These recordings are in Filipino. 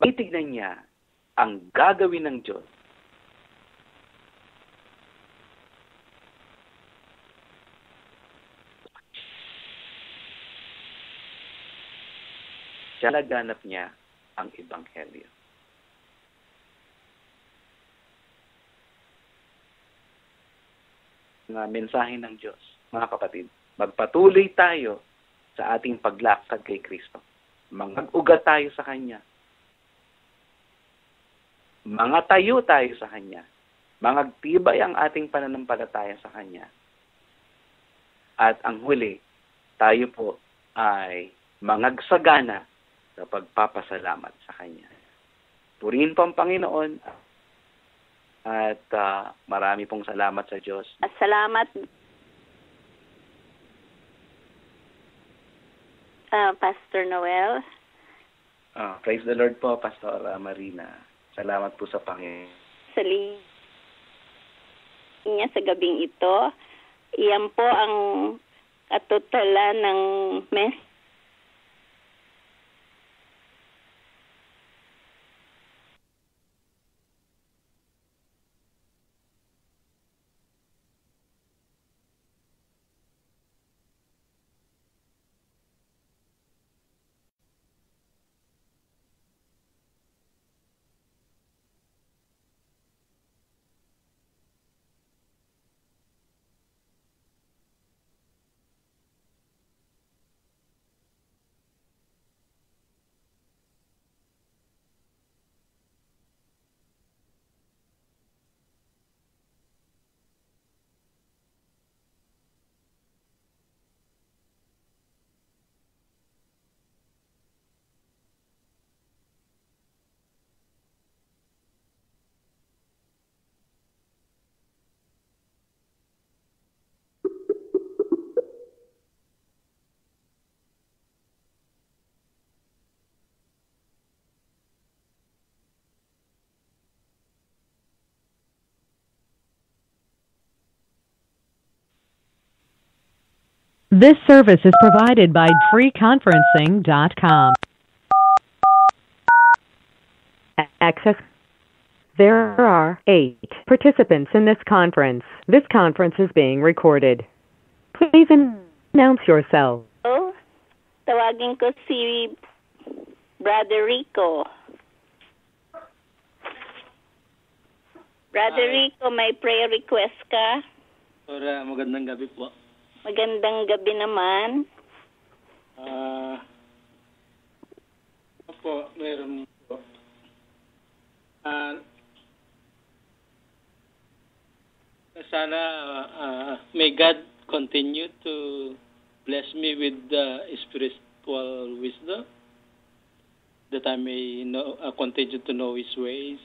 titignan niya ang gagawin ng Diyos, siya laganap niya ang Ebanghelyo. Mga mensahe ng Diyos, mga kapatid, magpatuloy tayo sa ating paglakad kay Kristo. Mag-ugat tayo sa Kanya. Tayo sa Kanya. Mangagtibay ang ating pananampalataya sa Kanya. At ang huli, tayo po ay mangagsagana sa pagpapasalamat sa Kanya. Purihin po ang Panginoon at marami pong salamat sa Diyos. Salamat, Pastor Noel. Praise the Lord po, Pastor Marina. Salamat po sa Panginoon. Niya sa gabing ito, iyan po ang katotohanan ng message. This service is provided by freeconferencing.com. Access. There are 8 participants in this conference. This conference is being recorded. Please announce yourself. Tawagin ko si Brother Rico. Brother Rico, may prayer request ka? Magandang gabi po. Magandang gabi naman. Opo, meron po. Sana may God continue to bless me with spiritual wisdom, that I may continue to know His ways.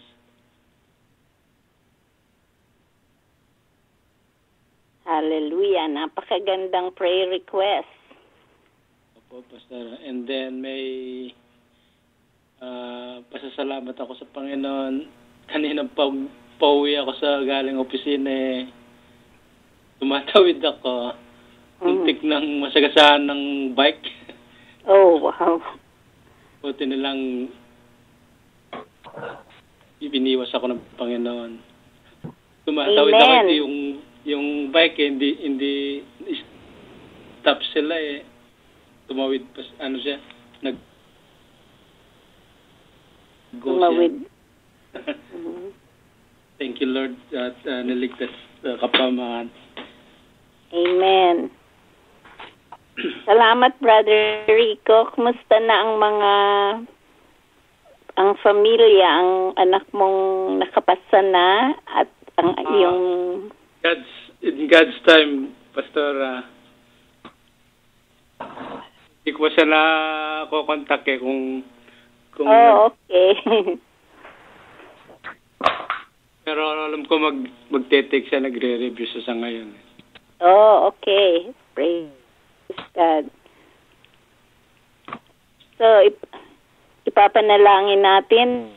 Hallelujah. Napakagandang prayer request. Opo, Pastor. And then may pasasalamat ako sa Panginoon. Kanina pauwi ako sa galing opisina, tumatawid ako. Muntik ng masagasaan ng bike. Oh, wow. Buti nilang ibiniwas ako ng Panginoon. Tumatawid ako yung bike hindi stop sila tumawid pa siya tumawid. Thank you, Lord, at niligtas kapamahan. Amen. Salamat, Brother Rico. Kumusta na ang familia, ang anak mong nakapasa na at ang iyong in God's time, Pastor, hindi ko siya na kukontak kung okay. Pero alam ko magte-take siya, nagre-review siya sa ngayon. Oh, okay. Praise God. So, ipapanalangin natin.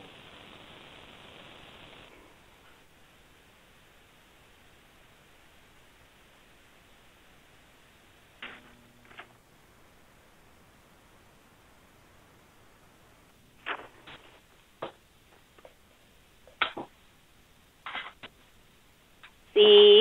si